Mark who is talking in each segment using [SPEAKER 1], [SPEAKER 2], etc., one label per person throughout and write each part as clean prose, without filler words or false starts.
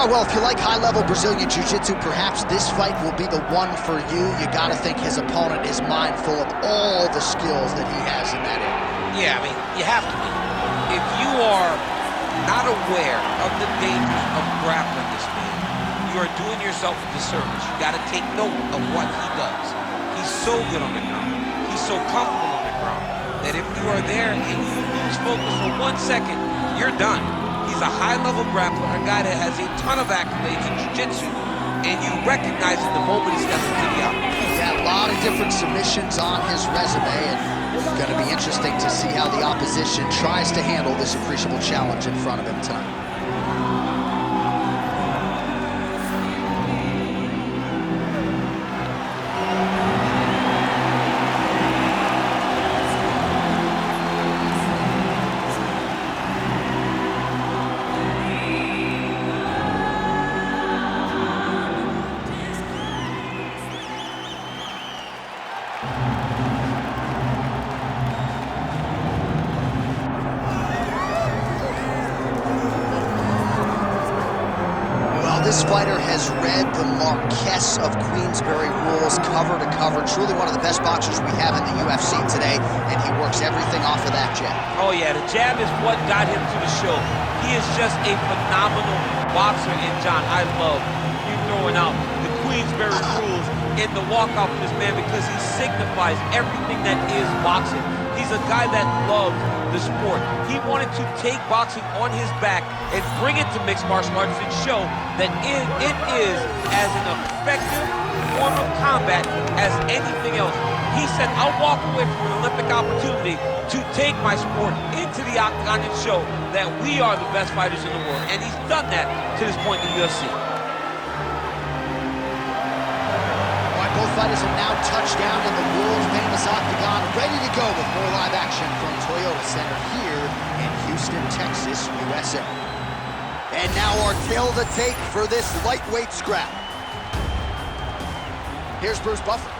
[SPEAKER 1] Well, if you like high-level Brazilian Jiu-Jitsu, perhaps this fight will be the one for you. You gotta think his opponent is mindful of all the skills that he has in that area.
[SPEAKER 2] Yeah, I mean, you have to be. If you are not aware of the dangers of grappling this man, you are doing yourself a disservice. You gotta take note of what he does. He's so good on the ground. He's so comfortable on the ground that if you are there and you lose focus for 1 second, you're done. He's a high-level grappler, a guy that has a ton of accolades in jiu-jitsu, and you recognize it the moment he steps into the octagon.
[SPEAKER 1] Yeah, a lot of different submissions on his resume, and it's going to be interesting to see how the opposition tries to handle this appreciable challenge in front of him tonight. This fighter has read the Marquess of Queensberry rules cover to cover. Truly one of the best boxers we have in the UFC today, and he works everything off of that jab.
[SPEAKER 2] Oh yeah, the jab is what got him to the show. He is just a phenomenal boxer, and John, I love you throwing out the Queensberry rules in the walkout for this man because he signifies everything that is boxing. He's a guy that loves the sport. He wanted to take boxing on his back and bring it to mixed martial arts and show that it is as an effective form of combat as anything else. He said, I'll walk away from an Olympic opportunity to take my sport into the octagon and show that we are the best fighters in the world. And he's done that to this point in the UFC.
[SPEAKER 1] Both fighters have now touched down in the world-famous octagon, ready to go with more live action from Toyota Center here in Houston, Texas, USA. And now our tale of the tape for this lightweight scrap. Here's Bruce Buffer.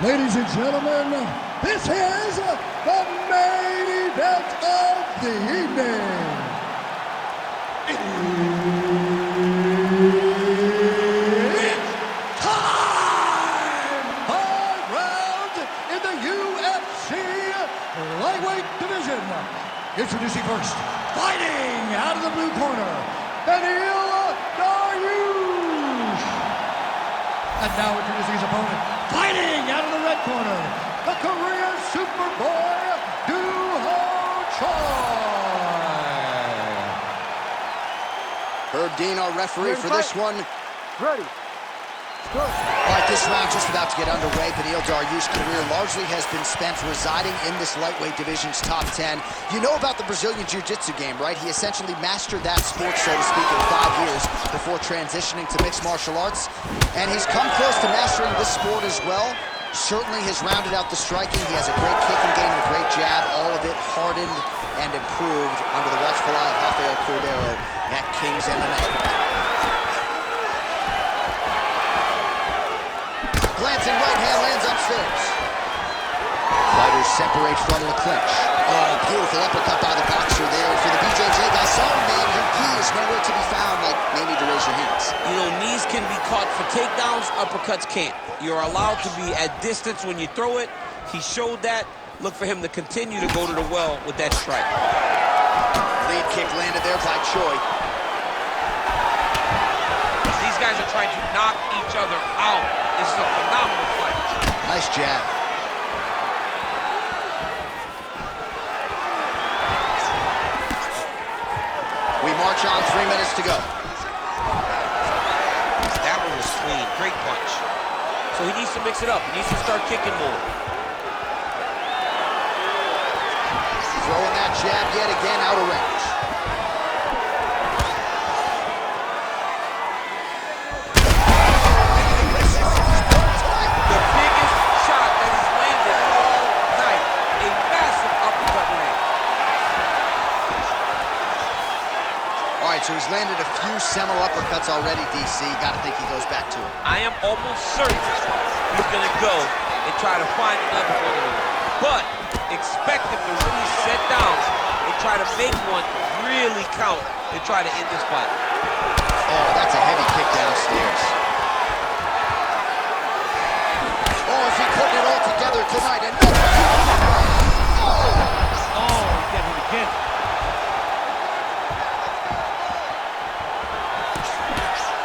[SPEAKER 3] Ladies and gentlemen, this is the main event of the evening. Lightweight division. Introducing first, fighting out of the blue corner, Daniel Dariush. And now introducing his opponent, fighting out of the red corner, the Korean Superboy, Doo-Ho Choi.
[SPEAKER 1] Herb Dean, our referee for this one.
[SPEAKER 3] Ready.
[SPEAKER 1] All right, this round just about to get underway. Daniel Dariush's career largely has been spent residing in this lightweight division's top 10. You know about the Brazilian Jiu-Jitsu game, right? He essentially mastered that sport, so to speak, in 5 years before transitioning to mixed martial arts. And he's come close to mastering this sport as well. Certainly has rounded out the striking. He has a great kicking game and a great jab, all of it hardened and improved under the watchful eye of Rafael Cordeiro at King's MMA. Glancing right hand lands upstairs. Fighters separate from the clinch. Oh, beautiful uppercut by the boxer there. For the BJJ guy, some man, your key is nowhere to be found. Like, may need to raise your hands.
[SPEAKER 2] You know, knees can be caught for takedowns, uppercuts can't. You're allowed to be at distance when you throw it. He showed that. Look for him to continue to go to the well with that strike.
[SPEAKER 1] Lead kick landed there by Choi.
[SPEAKER 2] These guys are trying to knock each other out. This is a phenomenal fight.
[SPEAKER 1] Nice jab. We march on, 3 minutes to go.
[SPEAKER 2] That one was clean, great punch. So he needs to mix it up. He needs to start kicking more.
[SPEAKER 1] Throwing that jab yet again out of range. So he's landed a few seminal uppercuts already, DC. Got to think he goes back to it.
[SPEAKER 2] I am almost certain he's going to go and try to find another one. But expect him to really sit down and try to make one really count to try to end this fight.
[SPEAKER 1] Oh, that's a heavy kick downstairs. Oh, is he putting it all together tonight? And
[SPEAKER 2] Oh, he got hit again.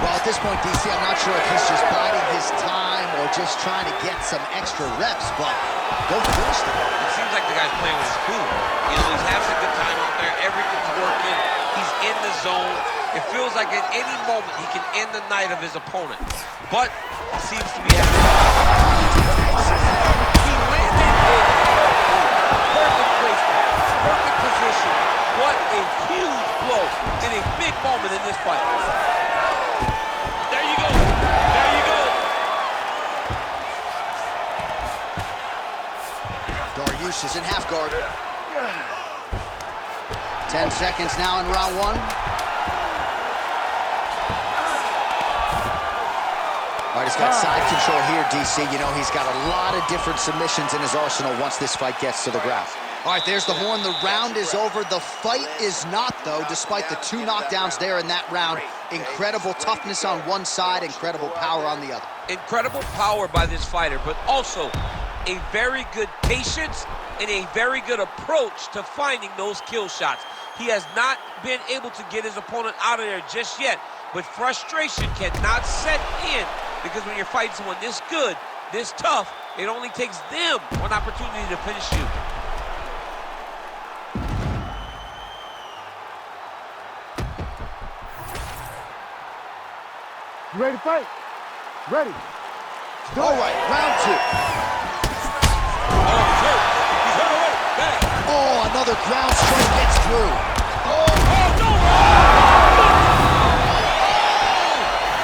[SPEAKER 1] well, at this point, DC, I'm not sure if he's just biding his time or just trying to get some extra reps, but go finish them.
[SPEAKER 2] It seems like the guy's playing with his food. You know, he's having a good time out there. Everything's working. He's in the zone. It feels like at any moment he can end the night of his opponent. But he seems to be having he landed it. Perfect placement. Perfect position. What a huge blow in a big moment in this fight. There you go. There you go.
[SPEAKER 1] Dariush is in half guard. 10 seconds now in round one. All right, he's got side control here, DC. You know, he's got a lot of different submissions in his arsenal once this fight gets to the ground. All right, there's the horn. The round is over. The fight is not, though, despite the 2 knockdowns there in that round. Incredible toughness on one side, incredible power on the other.
[SPEAKER 2] Incredible power by this fighter, but also a very good patience and a very good approach to finding those kill shots. He has not been able to get his opponent out of there just yet, but frustration cannot set in because when you're fighting someone this good, this tough, it only takes them one opportunity to finish you.
[SPEAKER 3] You ready to fight? Ready.
[SPEAKER 1] All right, round 2.
[SPEAKER 2] Oh, he's hurt. He's hurt already. Back.
[SPEAKER 1] Oh, another ground strike gets through.
[SPEAKER 2] Oh, no!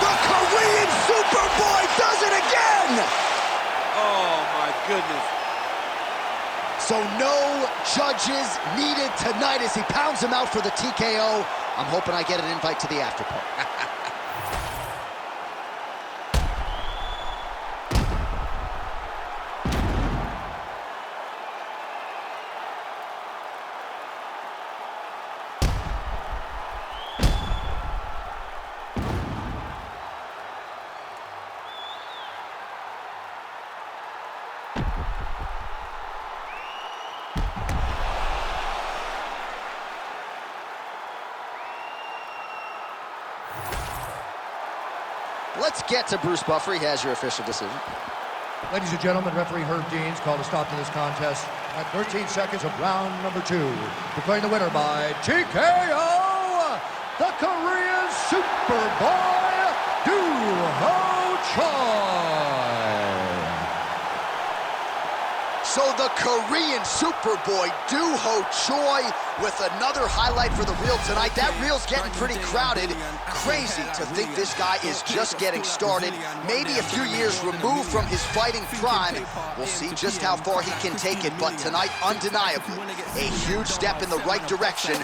[SPEAKER 1] The Korean Superboy does it again!
[SPEAKER 2] Oh, my goodness.
[SPEAKER 1] So no judges needed tonight as he pounds him out for the TKO. I'm hoping I get an invite to the after party. Let's get to Bruce Buffer. He has your official decision.
[SPEAKER 3] Ladies and gentlemen, referee Herb Dean's called a stop to this contest at 13 seconds of round number 2. Declaring the winner by TKO, the Korean Superboy, Doo-Ho Choi.
[SPEAKER 1] So the Korean Superboy, Doo-Ho Choi, with another highlight for the reel tonight. That reel's getting pretty crowded. Crazy to think this guy is just getting started. Maybe a few years removed from his fighting prime. We'll see just how far he can take it, but tonight, undeniably, a huge step in the right direction